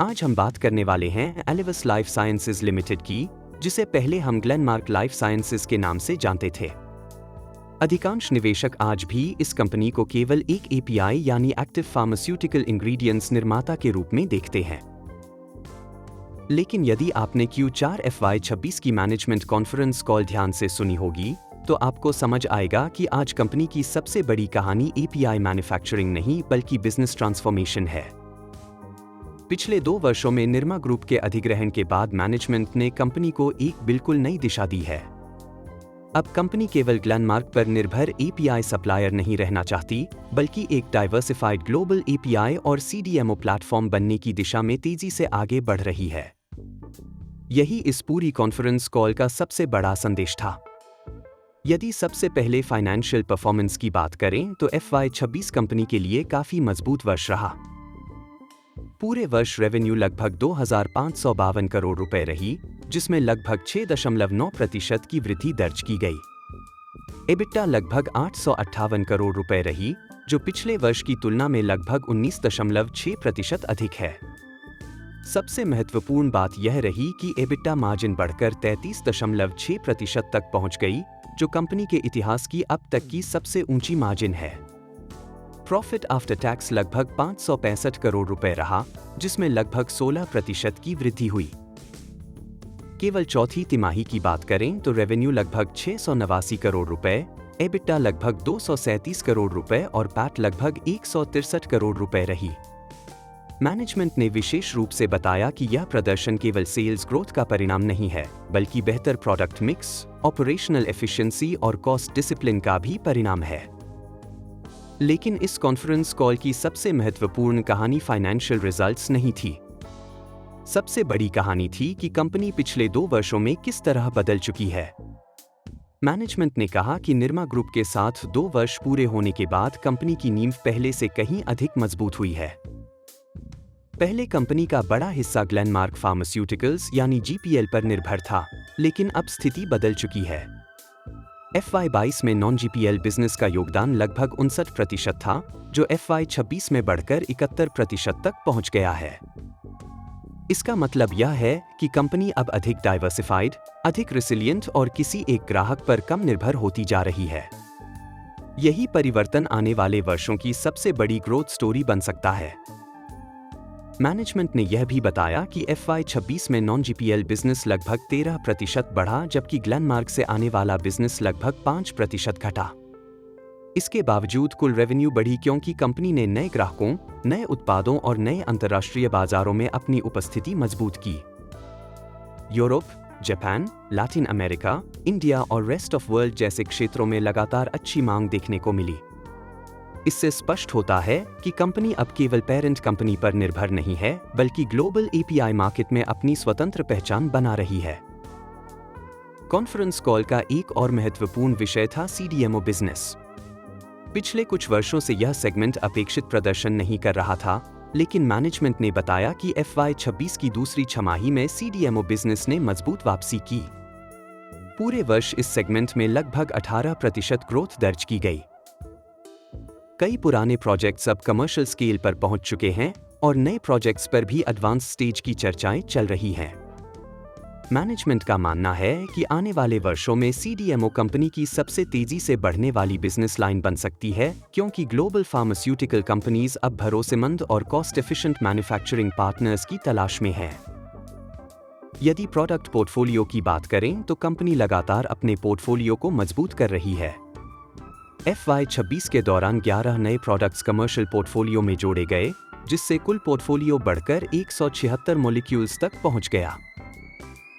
आज हम बात करने वाले हैं एलिवस लाइफ साइंसेज लिमिटेड की, जिसे पहले हम ग्लेनमार्क लाइफ साइंसेज के नाम से जानते थे। अधिकांश निवेशक आज भी इस कंपनी को केवल एक एपीआई यानी एक्टिव फार्मास्यूटिकल इंग्रेडिएंट्स निर्माता के रूप में देखते हैं। लेकिन यदि आपने Q4 FY26 की मैनेजमेंट कॉन्फ्रेंस कॉल ध्यान से सुनी होगी, तो आपको समझ आएगा कि आज कंपनी की सबसे बड़ी कहानी एपीआई मैन्युफैक्चरिंग नहीं बल्कि बिजनेस ट्रांसफॉर्मेशन है। पिछले 2 वर्षों में निरमा ग्रुप के अधिग्रहण के बाद मैनेजमेंट ने कंपनी को एक बिल्कुल नई दिशा दी है। अब कंपनी केवल ग्लेनमार्क पर निर्भर एपीआई सप्लायर नहीं रहना चाहती, बल्कि एक डाइवर्सिफाइड ग्लोबल एपीआई और सीडीएमओ प्लेटफॉर्म बनने की दिशा में तेजी से आगे बढ़ रही है। यही इस पूरी कॉन्फ्रेंस कॉल का सबसे बड़ा संदेश था। यदि सबसे पहले फाइनेंशियल परफॉर्मेंस की बात करें तो FY26 कंपनी के लिए काफी मजबूत वर्ष रहा। पूरे वर्ष रेवेन्यू लगभग 2,552 करोड़ रुपए रही, जिसमें लगभग 6.9% की वृद्धि दर्ज की गई। एबिटा लगभग 858 करोड़ रुपए रही, जो पिछले वर्ष की तुलना में लगभग 19.6% अधिक है। सबसे महत्वपूर्ण बात यह रही कि एबिटा मार्जिन बढ़कर 33.6% तक पहुंच गई, जो कंपनी के इतिहास की अब तक की सबसे ऊंची मार्जिन है। प्रॉफिट आफ्टर टैक्स लगभग 565 करोड़ रुपए रहा, जिसमें लगभग 16% की वृद्धि हुई। केवल चौथी तिमाही की बात करें तो रेवेन्यू लगभग 689 करोड़ रुपए, एबिटा लगभग 237 करोड़ रुपए और पैट लगभग 163 करोड़ रुपए रही। मैनेजमेंट ने विशेष रूप से बताया कि यह प्रदर्शन केवल सेल्स ग्रोथ का परिणाम नहीं है, बल्कि बेहतर प्रोडक्ट मिक्स, ऑपरेशनल एफिशिएंसी और कॉस्ट डिसिप्लिन का भी परिणाम है। लेकिन इस कॉन्फ्रेंस कॉल की सबसे महत्वपूर्ण कहानी फाइनेंशियल रिजल्ट्स नहीं थी। सबसे बड़ी कहानी थी कि कंपनी पिछले 2 वर्षों में किस तरह बदल चुकी है। मैनेजमेंट ने कहा कि निरमा ग्रुप के साथ 2 वर्ष पूरे होने के बाद कंपनी की नींव पहले से कहीं अधिक मजबूत हुई है। पहले कंपनी का बड़ा हिस्सा ग्लेनमार्क फार्मास्यूटिकल्स यानी GPL पर निर्भर था, लेकिन अब स्थिति बदल चुकी है। FY22 में नॉन GPL बिजनेस का योगदान लगभग 59% था, जो FY26 में बढ़कर 71% तक पहुंच गया है। इसका मतलब यह है कि कंपनी अब अधिक डाइवर्सिफाइड, अधिक रिसिलिएंट और किसी एक ग्राहक पर कम निर्भर होती जा रही है। यही परिवर्तन आने वाले वर्षों की सबसे बड़ी ग्रोथ स्टोरी बन सकता है। मैनेजमेंट ने यह भी बताया कि FY26 में नॉन GPL बिजनेस लगभग 13% बढ़ा, जबकि ग्लेनमार्क से आने वाला बिजनेस लगभग 5% घटा। इसके बावजूद कुल रेवेन्यू बढ़ी क्योंकि कंपनी ने नए ग्राहकों, नए उत्पादों और नए अंतर्राष्ट्रीय बाजारों में अपनी उपस्थिति मजबूत की। Europe, Japan, Latin America, India और रेस्ट ऑफ वर्ल्ड जैसे क्षेत्रों में लगातार अच्छी मांग देखने को मिली। इससे स्पष्ट होता है कि कंपनी अब केवल पेरेंट कंपनी पर निर्भर नहीं है, बल्कि ग्लोबल एपीआई मार्केट में अपनी स्वतंत्र पहचान बना रही है। कॉन्फ्रेंस कॉल का एक और महत्वपूर्ण विषय था सीडीएमओ बिजनेस। पिछले कुछ वर्षों से यह सेगमेंट अपेक्षित प्रदर्शन नहीं कर रहा था, लेकिन मैनेजमेंट ने बताया कि FY26 की दूसरी छमाही में सीडीएमओ बिजनेस ने मजबूत वापसी की। पूरे वर्ष इस सेगमेंट में लगभग 18% ग्रोथ दर्ज की गई। कई पुराने प्रोजेक्ट्स अब कमर्शियल स्केल पर पहुंच चुके हैं और नए प्रोजेक्ट्स पर भी एडवांस स्टेज की चर्चाएं चल रही हैं। मैनेजमेंट का मानना है कि आने वाले वर्षों में सीडीएमओ कंपनी की सबसे तेजी से बढ़ने वाली बिजनेस लाइन बन सकती है, क्योंकि ग्लोबल फार्मास्यूटिकल कंपनीज अब भरोसेमंद और कॉस्ट एफिशिएंट मैन्युफैक्चरिंग पार्टनर्स की तलाश में हैं। यदि प्रोडक्ट पोर्टफोलियो की बात करें तो कंपनी लगातार अपने पोर्टफोलियो को मजबूत कर रही है। FY26 के दौरान 11 नए प्रोडक्ट्स कमर्शियल पोर्टफोलियो में जोड़े गए, जिससे कुल पोर्टफोलियो बढ़कर 176 मॉलिक्यूल्स तक पहुंच गया।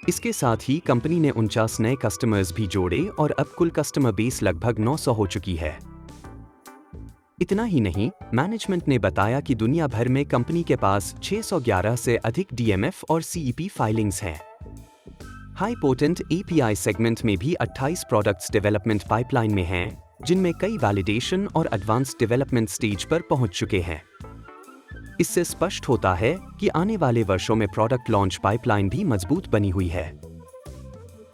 इसके साथ ही कंपनी ने 49 नए कस्टमर्स भी जोड़े और अब कुल कस्टमर बेस लगभग 900 हो चुकी है। इतना ही नहीं, मैनेजमेंट ने बताया कि दुनिया भर में कंपनी के पास 611 से अधिक DMF और CEP फाइलिंग्स हैं। हाई पोटेंट API सेगमेंट में भी 28 प्रोडक्ट्स डेवलपमेंट पाइपलाइन में हैं, जिनमें कई वैलिडेशन और एडवांस डेवलपमेंट स्टेज पर पहुंच चुके हैं। इससे स्पष्ट होता है कि आने वाले वर्षों में प्रोडक्ट लॉन्च पाइपलाइन भी मजबूत बनी हुई है।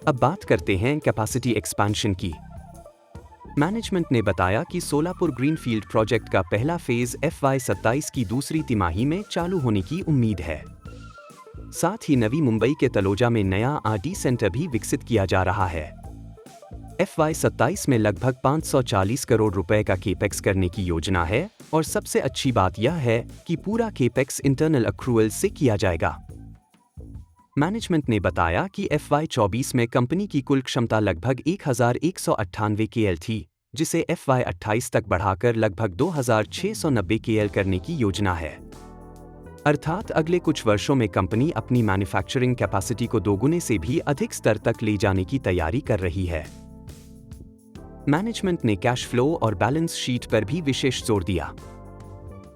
अब बात करते हैं कैपेसिटी एक्सपेंशन की। मैनेजमेंट ने बताया कि सोलापुर ग्रीनफील्ड प्रोजेक्ट का पहला फेज FY27 की दूसरी तिमाही में चालू होने की उम्मीद है। साथ ही नवी मुंबई के तलोजा में नया R&D सेंटर भी विकसित किया जा रहा है। FY27 में लगभग 540 करोड़ रुपए का केपेक्स करने की योजना है और सबसे अच्छी बात यह है कि पूरा केपेक्स इंटरनल अक्रूवल से किया जाएगा। मैनेजमेंट ने बताया कि FY24 में कंपनी की कुल क्षमता लगभग 1198 KL थी, जिसे FY28 तक बढ़ाकर लगभग 2690 KL करने की योजना है। अर्थात अगले कुछ वर्षों में कंपनी अपनी मैन्युफैक्चरिंग कैपेसिटी को दोगुने से भी अधिक स्तर तक ले जाने की तैयारी कर रही है। मैनेजमेंट ने कैश फ्लो और बैलेंस शीट पर भी विशेष जोर दिया।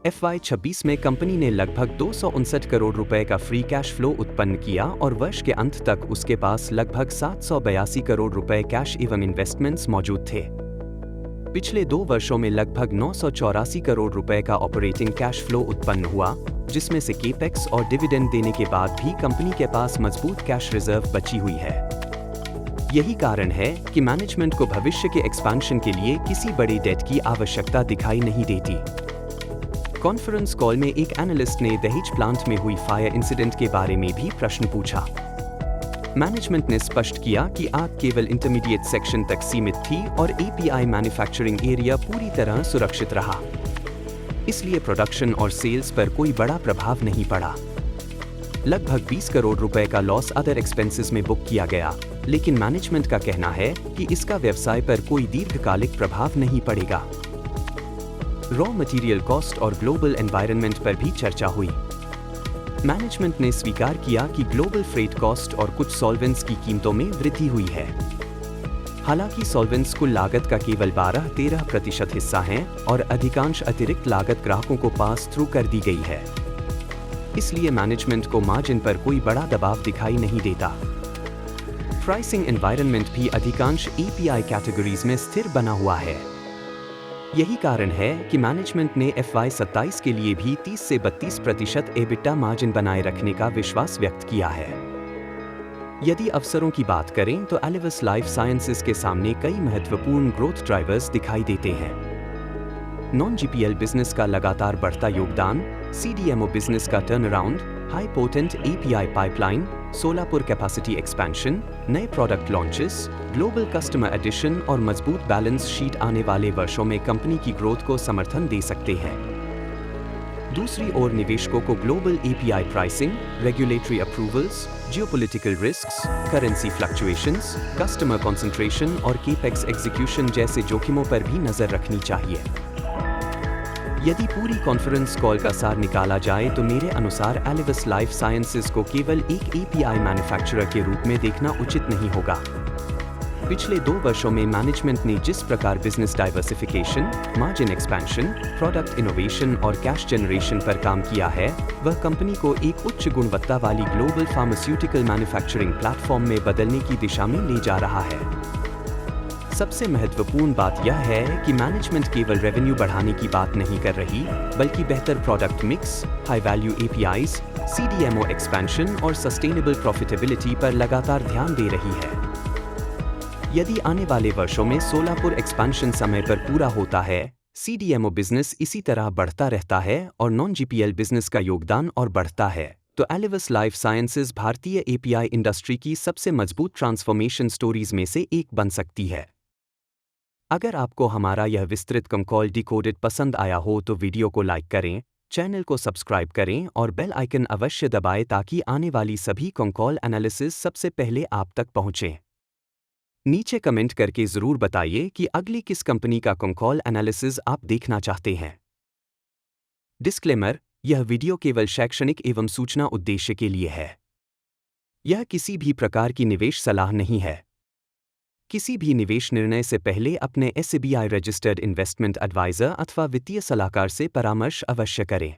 FY26 में कंपनी ने लगभग 259 करोड़ रुपए का फ्री कैश फ्लो उत्पन्न किया और वर्ष के अंत तक उसके पास लगभग 782 करोड़ रुपए कैश एवं इन्वेस्टमेंट्स मौजूद थे। पिछले 2 वर्षों में लगभग 984 करोड़ रुपए का ऑपरेटिंग कैश फ्लो उत्पन्न हुआ, जिसमें से केपेक्स और डिविडेंड देने के बाद भी कंपनी के पास मजबूत कैश रिजर्व बची हुई है। यही कारण है कि मैनेजमेंट को भविष्य के एक्सपेंशन के लिए किसी बड़ी डेट की आवश्यकता दिखाई नहीं देती। कॉन्फ्रेंस कॉल में एक एनालिस्ट ने दहेज प्लांट में हुई फायर इंसिडेंट के बारे में भी प्रश्न पूछा। मैनेजमेंट ने स्पष्ट किया कि आग केवल इंटरमीडिएट सेक्शन तक सीमित थी और API मैन्युफैक्चरिंग एरिया पूरी तरह सुरक्षित रहा, इसलिए प्रोडक्शन और सेल्स पर कोई बड़ा प्रभाव नहीं पड़ा। लगभग 20 करोड़ रुपए का लॉस अदर एक्सपेंसेस में बुक किया गया, लेकिन मैनेजमेंट का कहना है कि इसका व्यवसाय पर कोई दीर्घकालिक प्रभाव नहीं पड़ेगा। रॉ मटेरियल कॉस्ट और ग्लोबल एनवायरनमेंट पर भी चर्चा हुई। मैनेजमेंट ने स्वीकार किया कि ग्लोबल फ्रेट कॉस्ट और कुछ सॉल्वेंट्स की कीमतों में वृद्धि हुई है। हालांकि सॉल्वेंट्स कुल लागत का केवल 12-13% हिस्सा हैं और अधिकांश अतिरिक्त लागत ग्राहकों को पास थ्रू कर दी गई है, इसलिए मैनेजमेंट को मार्जिन पर कोई बड़ा दबाव दिखाई नहीं देता। प्राइसिंग एनवायरनमेंट भी अधिकांश API कैटेगरीज में स्थिर बना हुआ है। यही कारण है कि मैनेजमेंट ने FY27 के लिए भी 30 से 32% EBITDA मार्जिन बनाए रखने का विश्वास व्यक्त किया है। यदि अवसरों की बात करें तो एलिवस लाइफ साइंसेज के सामने कई महत्वपूर्ण ग्रोथ ड्राइवर्स दिखाई देते हैं। नॉन GPL बिजनेस का लगातार बढ़ता योगदान, CDMO बिजनेस का turnaround, high potent API pipeline, Solapur capacity expansion, नए product launches, global customer addition और मजबूत बैलेंस शीट आने वाले वर्षों में कंपनी की ग्रोथ को समर्थन दे सकते हैं। दूसरी ओर निवेशकों को global API pricing, regulatory approvals, geopolitical risks, currency fluctuations, customer concentration और केपेक्स एग्जीक्यूशन जैसे जोखिमों पर भी नजर रखनी चाहिए। यदि पूरी कॉन्फ्रेंस कॉल का सार निकाला जाए तो मेरे अनुसार एलिवस लाइफ साइंसेज को केवल एक API मैन्युफैक्चरर के रूप में देखना उचित नहीं होगा। पिछले 2 वर्षों में मैनेजमेंट ने जिस प्रकार business diversification, margin expansion, product innovation और कैश जनरेशन पर काम किया है, वह कंपनी को एक उच्च गुणवत्ता वाली ग्लोबल फार्मास्यूटिकल मैन्युफैक्चरिंग प्लेटफॉर्म में बदलने की दिशा में ले जा रहा है। सबसे महत्वपूर्ण बात यह है कि मैनेजमेंट केवल रेवेन्यू बढ़ाने की बात नहीं कर रही, बल्कि बेहतर product mix, high value APIs, CDMO expansion और सस्टेनेबल प्रॉफिटेबिलिटी पर लगातार ध्यान दे रही है। यदि आने वाले वर्षों में सोलापुर एक्सपेंशन समय पर पूरा होता है, CDMO बिजनेस इसी तरह बढ़ता रहता है और नॉन GPL बिजनेस का योगदान और बढ़ता है, तो एलिवस लाइफ साइंसेज भारतीय API इंडस्ट्री की सबसे मजबूत ट्रांसफॉर्मेशन स्टोरीज में से एक बन सकती है। अगर आपको हमारा यह विस्तृत कॉल डिकोडेड पसंद आया हो तो वीडियो को लाइक करें, चैनल को सब्सक्राइब करें और बेल आइकन अवश्य दबाएं ताकि आने वाली सभी कॉल एनालिसिस सबसे पहले आप तक पहुंचें। नीचे कमेंट करके जरूर बताइए कि अगली किस कंपनी का कॉल एनालिसिस आप देखना चाहते हैं। डिस्क्लेमर: यह वीडियो केवल शैक्षणिक एवं सूचना उद्देश्य के लिए है। यह किसी भी प्रकार की निवेश सलाह नहीं है। किसी भी निवेश निर्णय से पहले अपने SBI रजिस्टर्ड इन्वेस्टमेंट एडवाइजर अथवा वित्तीय सलाहकार से परामर्श अवश्य करें।